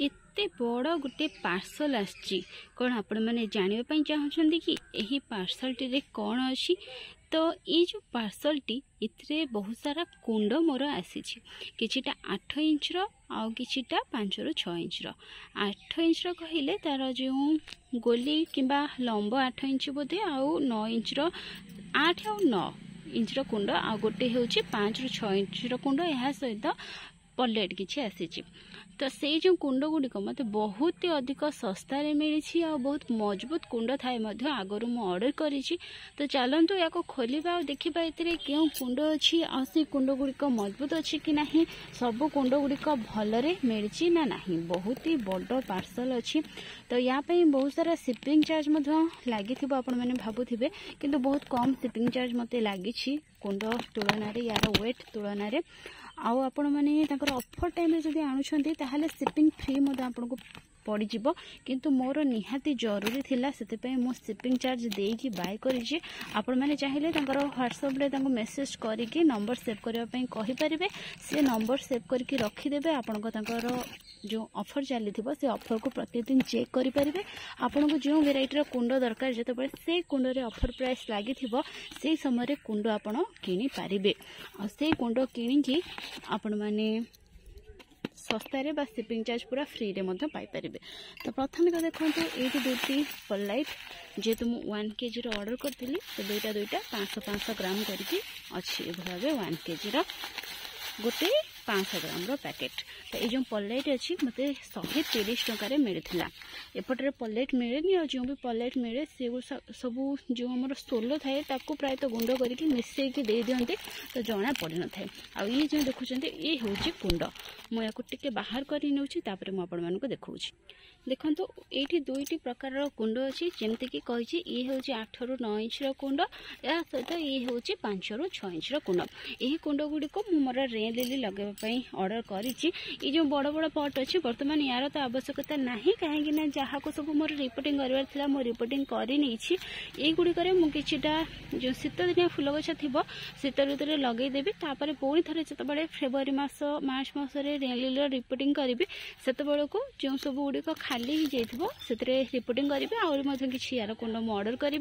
एते बड़ गोटे पार्सल आसी कौन आपण मैंने जानापी चाहूँगी कि यही पार्सल टी कौन अच्छी। तो ये जो पार्सल टी इतने बहुत सारा कुंड मोर आसी किछिटा 8 इंच आउ किछिटा 5 ରୁ 6 इंच 8 इंच कहले तार जो गोली किंबा लंब 8 इंच बोधे आउ 9 इंच 8 और 9 इंच कुंड आ गोटे हूँ 5 ରୁ 6 इंच कुंड यह सहित पलेट किसी आसी। तो से जो कुंड गुड़िक मत बहुत ही अधिक सस्तार मिली और बहुत मजबूत कुंड थाए आगर मु ऑर्डर करी। तो चलतु या खोलिबा और देखिबा एतिरे क्यों कुंड अच्छी आ से कुंड गुड़िक मजबूत अच्छी कि नहीं, सब कुंड गुड़िक भलरे मिली ना नहीं। बहुत ही बड़ पार्सल अच्छी। तो या बहुत सारा शिपिंग चार्ज लगी आपण मैंने भावुथिबे किंतु बहुत कम शिपिंग चार्ज मते लगी कुंड तुलन यार वेट तुलन आउ आपण मैंने ऑफर टाइम रे जदि आणुछंती ताहाले शिपिंग फ्री आपको पड़ जिवो। किंतु मोर निहाती जरूरी थिला सेते मो शिपिंग चार्ज देकी बाय करिछि। आपण मैंने चाहिए व्हाट्सएप रे मेसेज करके नंबर सेव करने कहि परिबे, से नंबर सेव करके रखिदेबे। आपण जो ऑफर चली से ऑफर को प्रतिदिन चेक करि परिबे। आपण को जो वेराइटी कुंड दरकार जतबे से कुंड रे ऑफर प्राइस लागि थिबो से समय कुंड आपण किनि पारिबे आ से कुंड किनिकी आपण माने सस्तारे बा शिपिंग चार्ज पूरा फ्री रे मध्य पाई परिबे। तो प्रथम तो देखंतु एठी दुटी पलाइट जेतु मु 1 केजी रो ऑर्डर करथिली तो दुईटा 500 ग्राम करके अछि। ए भाबे 1 केजी रो गोटे 500 ग्राम रो पैकेट। तो ये जो पलेट अच्छी मत 130 टकर मिलता। एपटे पलेट मिलेनि और जो भी पलेट मिले से सब जो आम सोलो थाए प्रायत गुंड करके मिसेक दे दिखते तो जना पड़ न था। आ ये जो देखुं ये हूँ कुंड मुझे बाहर कर मुझे देखा देखो ये दुईटी प्रकार कुंड अच्छी जमीक कही ये हूँ 8 ରୁ 9 इंच कुंड या सहित ये हूँ 5 ରୁ 6 इंच कुंड। यही कुंड गुड़िक मोर रेन लिली लगेवाई ऑर्डर करी। ये जो बड़ बड़ पट अच्छी बर्तमान यार तो आवश्यकता नहीं कहीं जहाँ को सब मोर रिपोर्टिंग कर मो रिपोर्टिंग करगुड़िक मुझा जो शीत दिन फुल गछ थी शीत ऋतु में लगेदेवी। पुणी थे जो फेब्रुआरी मास मार्च मसरे रेन लिली रिपोर्टिंग करी से को जो सब गुड़िक खाली हो जाए रिपोर्टिंग करी आहरी कि यार कुंड मुझे ऑर्डर करी।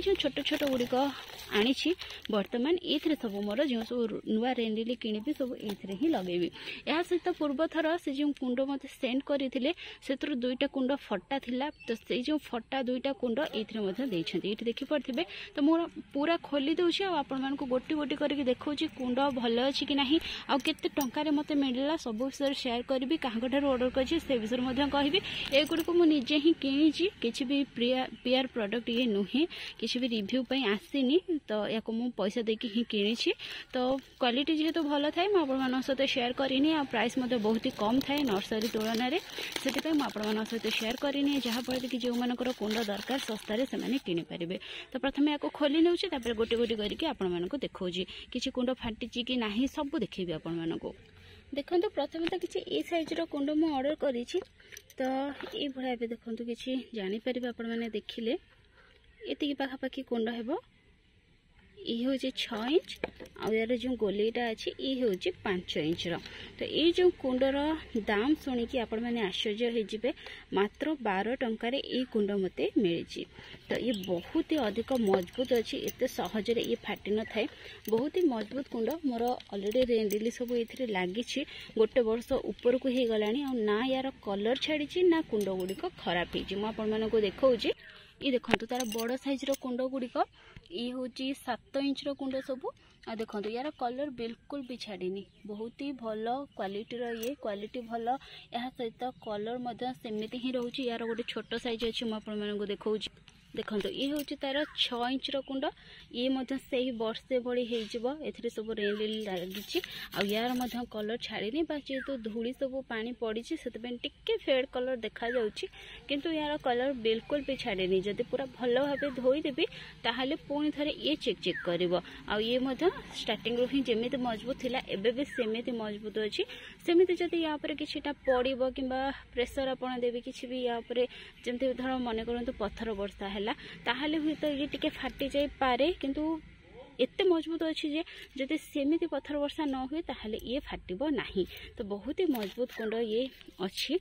जो छोट छोट गुड़िक आनी बर्तमान ये सब मोर जो सब नुआ रेन लिली किणी सब ये ही लगेबी। यह सहित पूर्व थर से जो कुंड मत सेंड करते से दुईटा कुंड फटा थिला। तो से जो फटा दुईटा कुंड ये देखी पारे। तो मोर पूरा खोली दूसरी आपण गोटी गोटी करके देखा कुंड भल अच्छी कि नहीं आते टकर मत मिलला सब विषय शेयर करी क्या ऑर्डर कर कहि। एगुड़ी मुझे ही किणी किसी भी पीआर प्रोडक्ट ये नुहे किसी भी रिव्यू आसीनी। तो या पैसा देकी ही किणी। तो क्वालिटी जेहेतु भल थाए मुझे सहित शेयर करनी आ प्राइस बहुत ही कम थाए नर्सरी तुलन से सहित शेयर करनी जहाँफल कि जो मनकर कुंड दरकार सस्तार से किनीपारे। तो प्रथम या खोली नौ गोटे गोटे करके आपण देखा कि कुंड फाटी कि ना सब देखेबी आपण को। देखो प्रथम तो किसी ए साइज कुंड मुझे ऑर्डर करी। तो ये भाया देखो कि जापर आपण मैंने देखिले ये पाखापाखि कुंड हे ये हूँ 6 इंच आ यार जो गोलीटा अच्छी ये हूँ 5 इंच। तो ये जो कुंडर दाम शुणिकी आपण मैंने आश्चर्य होइजिबे। मात्र 12 टंकार ये कुंड मते मिली। तो ये बहुत ही अधिक मजबूत अच्छी एत सहजरे ये फाटी न थाए बहुत ही मजबूत कुंड। मोर ऑलरेडी रेन लिली सब ये लगी गोटे वर्ष ऊपर को हो गला ना यार कलर छाड़ी ना कुंड गुड़िक खराब हो देखा। ये देखो तार बड़ साइज कुंड गुड़िक ये हूँ 7 इंच कुंड सब आ देखो यार कलर बिल्कुल भी छाड़नी बहुत ही भल क्वालिटीर ये क्वालिटी भल या सहित कलर सेमती ही रोचे। यार गोटे छोट साइज अच्छी मुझे देखा। देखो ये हूँ तार 6 इंच कुंड ये से ही वर्षे भली हो सब रेन लिली लगी यार कलर छाड़नी बा जेहेतु धूली सब पानी पड़ी से फेड कलर देखा किंतु यार कलर बिल्कुल भी छाड़नी। जदि पूरा भल भाव धोईदेवी ताहले पुणी थे ये चेक कर ये स्टार्टिंग ही जमी मजबूत थिला एबे भी सेमिति मजबूत अच्छी। सेमिति जदि या कि पड़ो कि प्रेसर आपड़ देवी कि भी या जमी धर मन करूँ पत्थर वर्षा है ताहले हुई तो ये टिके फाटी जाई पारे किंतु एते मजबूत अच्छी जे जदि सेमिति पत्थर वर्षा न हुए ताहले ये फाटिबो नाही। तो बहुत ही मजबूत कुंड ये अच्छी।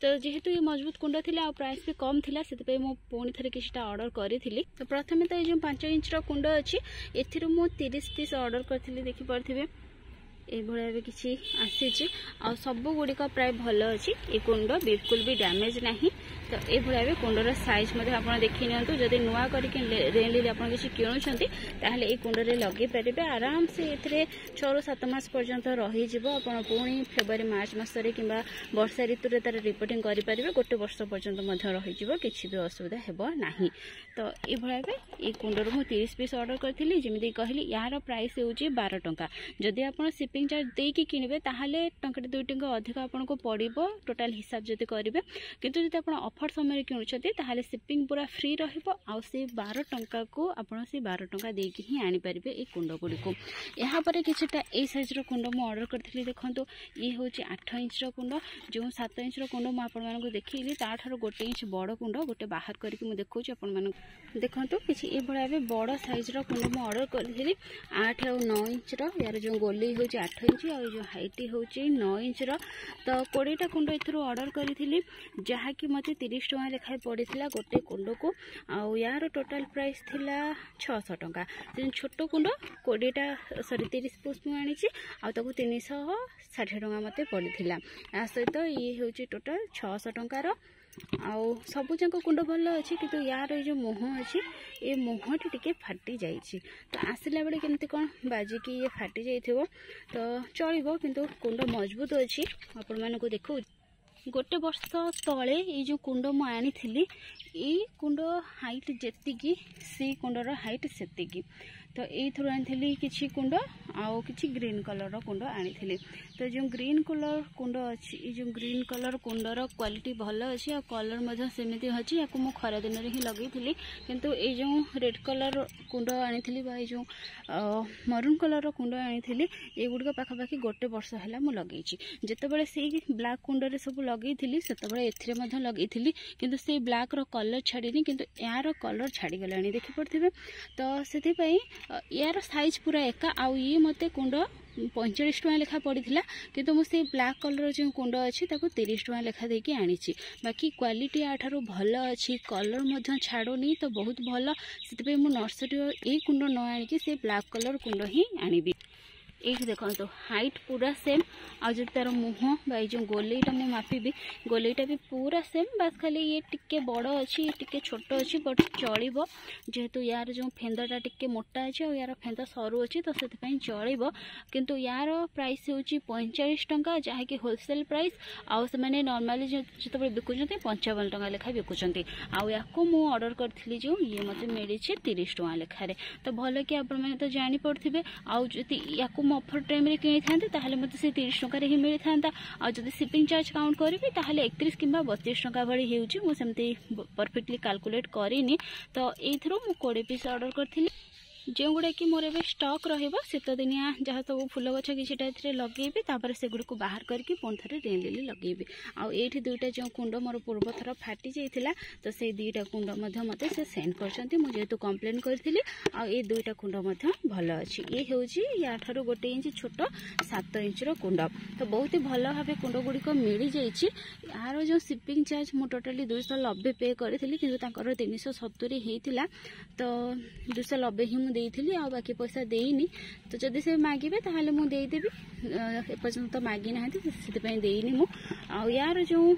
तो जेहेतु ये मजबूत कुंड थिला आ प्राइस भी कम थिला सेते मो पुणी थरे किछटा ऑर्डर करिथिली। तो प्रथमे तो ये जो 5 इंच रो कुंड अच्छी एथिरु मो 30 पीस ऑर्डर करथिली देखि परथिबे ये भाया किसी आसी आ सब गुड़िक प्राय भल अच्छी। ये कुंड बिल्कुल भी डैमेज नहीं। तो ये भाया कुंडर साइज आप देखी नियंतु जदि नुआ करके रेली आप किसी किणुंट ताहले ये कुंड में लगे पारे आराम से ये 6 ରୁ 7 मास पर्यंत रही पुणी फेब्रुआरी मार्च मसरे कि वर्षा ऋतु में तार रिपोर्टिंग करेंगे गोटे वर्ष पर्यंत रही किसी भी असुविधा हेब नहीं। तो ये भाया ये कुंडर मुझे 30 पीस ऑर्डर करी जमी कहली यार प्राइस हो 12 टंका। जदि आप शिपिंग चार्ज देकी किणवे ताहले टंका 2 टंका अधिक आपको पड़ो टोटाल हिसाब जदि करेंगे। किंतु जदि आप ऑफर समय किणुंट ताहले शिपिंग पूरा फ्री रहिबो आ से 12 टंका को आपन से 12 टंका देकी ही आनी परिबे ए कुंड गुडी को। यहाँ पर किछटा ए साइज रो कुंड मु ऑर्डर करथिली देखंतु ये होची 8 इंच रो कुंड जो 7 इंच रो कुंड मु आपन मानको देखिली ता ठारो 1 इंच बड़ कुंड गोटे बाहर करके मु देखौची आपन मानको देखंतु किछि ए बडा बड़ साइज रो कुंड मु ऑर्डर करथिली 8 और 9 इंच रो यार जो गोली होची 8 इंच और जो हाइट होची 9 इंच रो। तो 20टा कुंड एथरो ऑर्डर करथिली जहा कि मते 30 टका लेखाय पड़ीथिला गोटे कुंड को आ यार टोटल प्राइस थिला 600 टका। छोट कुंड 20टा सॉरी 30 पीस मु आनी आ 360 टका मते पड़ीथिला। आ सहित ये होची टोटल 600 टकार आउ सबु जाक कुंड भल अच्छी किंतु यार ये जो मुह अच्छी ये मुहटी टिके फाटी जाइए। तो आसला बेले केमती कौन बाजिकी ये फाटी जाइथिबो तो चलिबो किंतु कुंड मजबूत अच्छी। आपण मानको देखो गोटे वर्ष तले ये जो कुंड मु आनी थी ये कुंड हाइट जेतिकी सी कुंडर हाइट सेतिकी। तो ये थ्रू आनी किसी कुंड आउ किसी ग्रीन कलर कुंड आनी। तो जो ग्रीन कलर कुंड अच्छी जो ग्रीन कलर कुंडर क्वालिटी भल अच्छी आ कलर सेमती अच्छी या मु खरा दिन ही लगे किंतु ये जो रेड कलर कुंड आनी जो मरून कलर कुंड आनी ये गुड़िक पाखापाखि गोटे वर्ष है मुझे लगे जितेबाला से ब्लैक कुंड सब लगे से लगे किंतु से ब्लैक रो कलर छाड़ी किंतु यार कलर छाड़ी गला देखी पड़े। तो से यार साइज पूरा एका आउ ये मते कुंड 45 टका लेखा पड़ीथिला किंतु मुझे ब्लैक कलर जो कुंड अच्छी 30 टका लेखा देकी आनी। बाकी क्वालिटी आठारू भल अच्छी कलर मध्य छाड़ुनी तो बहुत भल से नर्सरी ये कुंड न आनिकी से ब्लैक कलर कुंड ही आनिबी। ये देखो तो हाइट पूरा सेम आ जो तार मुह जो गोलेटा मुझे मापिबी गोलेटा भी पूरा सेम बस खाली ये टिके बड़ अच्छी टिके छोट अच्छी बट चलो जेहेतु यार जो फेंदटा टिके मोटा अच्छी और यार फेंदा सरू अच्छी तो से चलो किंतु यार प्राइस हो 45 टंका जहाँकि होलसेल प्राइस आउ से नॉर्मली जो बिकुंट 55 टका लेखा बिकुंट आउ या ऑर्डर करी जो ये मत मिली 30 टका लेखार। तो भल कि आपने तो जापे आउ या ऑफर टाइम रे किनी थांते ताहले मते से 30 टका रे ही मिली थांता आ जदि शिपिंग चार्ज काउंट करिबी ताहले 31 किंबा 32 टका भली हेउची मु सेमती परफेक्टली कैलकुलेट करिनी। तो एथरो मु 20 पीस ऑर्डर करथिली जो गुड़ा कि मोर ए स्टक शीत दिनिया जहाँ सब फूल गछ किसी लगे तापर से गुड़ को बाहर करके पुणी थे रेली लगे आउ दुईटा जो कुंड मोर पूर्व थर फाटी जाइला तो से दुईटा कुंड मत से सेंड कर जेहेतु कंप्लेन करी आ दुईटा कुंड भल अच्छी। ये हूँ या ठार 1 इंच छोट 7 इंच कुंड तो बहुत ही भल भाव कुंड गुड़िक मिल जाइए। यार जो शिपिंग चार्ज मु टोटाली 290 पे करी कि 370 होता तो 290 ही देइथिली आ बाकी पैसा देइनी। तो जदि से मागिबे ताहले मु देइदेबी एपर्यंत मागी नाहंती से देइनी मु आ यार जो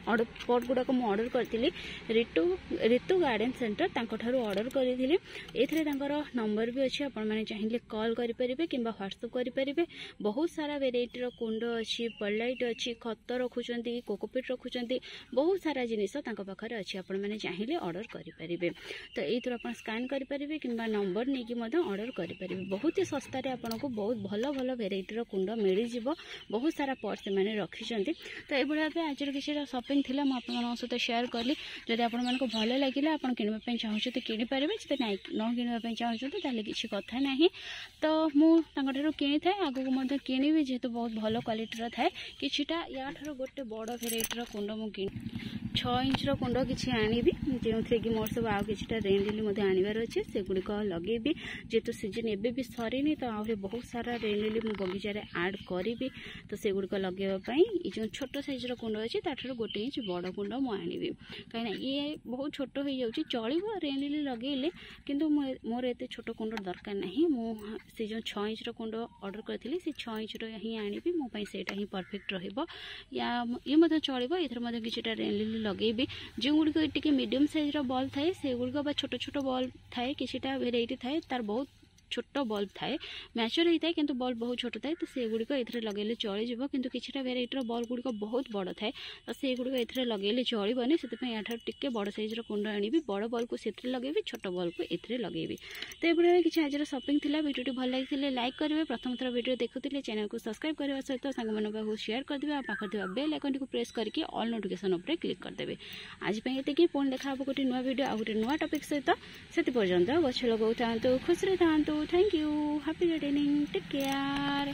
पट गुड़ाक मुझे ऑर्डर करी ऋतु गार्डन सेंटर तांको ऑर्डर करी एथिरे नंबर भी अच्छी आपने चाहिए कॉल करेंगे कि व्हाट्सअप करेंगे। बहुत सारा वेराइटी कुंड अच्छी पर्लाइट अच्छी खत रखुंट कोकोपीट रखुंट बहुत सारा जिनिस पाखे अच्छी आपने चाहिए ऑर्डर करेंगे। तो ये आप स्कान करेंगे कि नंबर नहीं कि ऑर्डर करेंगे। बहुत ही सस्तार आपको बहुत भल भल वेराइटी कुंड मिल जाव बहुत सारा पट से रखी। तो ये भाव आज किसी शॉपिंग थिला मु आपन सहित शेयर कली जदि आपण मानको भल लागिला आपण किनिबा पई चाहूछते कि किनि पारिबे जते नै न किनिबा पई चाहूछते ताले किछि कथा नाही। तो मु तांका ठारो किनि थाए आगु को मध्ये किनिबे जेहेतु बहुत भल क्वालिटी रा थाए किछिटा या ठारो गोटे बड़ वेराइटी रा कुंड मु किनि। 6 इंचर कुंड किसी आनिबी जो थे कि मोर सब आउ किछटा रेन लिली मते आनिबार अछि से गुडिक लगेबी जेतु सीजन एबे भी सरीनी तो आउरे बहुत सारा रेन लिली मो बगीचा रे ऐड करिबी तो से गुडिक लगेबा पई ई जो छोट साइजर कुंड अछि ताठर गोटे इंच बड़ कुंड मो आनिबी काइना ये बहुत छोट हो जाउची चलिबो रेन लिली लगेले किंतु मोर एते छोट कुंड दरकार नाही मो से जो 6 इंचर कुंड ऑर्डर करथिली से 6 इंचर ही आनिबी मो पई सेटा ही परफेक्ट रहइबो या ये मते चलिबो इधर मते किछटा रेन लिली लगेबी जो गुड़िक टिके मीडियम साइज बल्ब थाए से गुड़िक छोट छोट बल्ब थाए किछटा भेराइटी थाए तार बहुत छोट बल्ब थाए मैच्योर होता है किंतु बल्ब बहुत छोट थाए तो से गुड़िक एथरे लगेले चलिजिवो किंतु किछटा भेराइटीर बल्ब गुड़िक बहुत बड़ थाए तो से गुड़िक एथरे लगेले चलिबनी सेतपई याठार टिके बड़ साइजर कुंड आनिबी बड़ बल्ब को सेथरे लगेबी छोट बल्ब को एथरे लगेबी तो ए भिडियो किछि आजर शॉपिंग थिला वीडियोटी भल लागिथिले लाइक करिवे प्रथम थर वीडियो देखुथिले चैनल को सब्सक्राइब करबा सहित संग मन को शेयर कर दिबे आ पाखर दिबा बेल आइकन को प्रेस करके ऑल नोटिफिकेशन ऊपर क्लिक कर देबे आज पई एते कि पुन देखा हबो गोटे नुवा वीडियो आ गोटे नुवा टॉपिक सहित सेति पर्यंत गछ लगाउ थांतु खुश रे थांतु thank you happy gardening take care.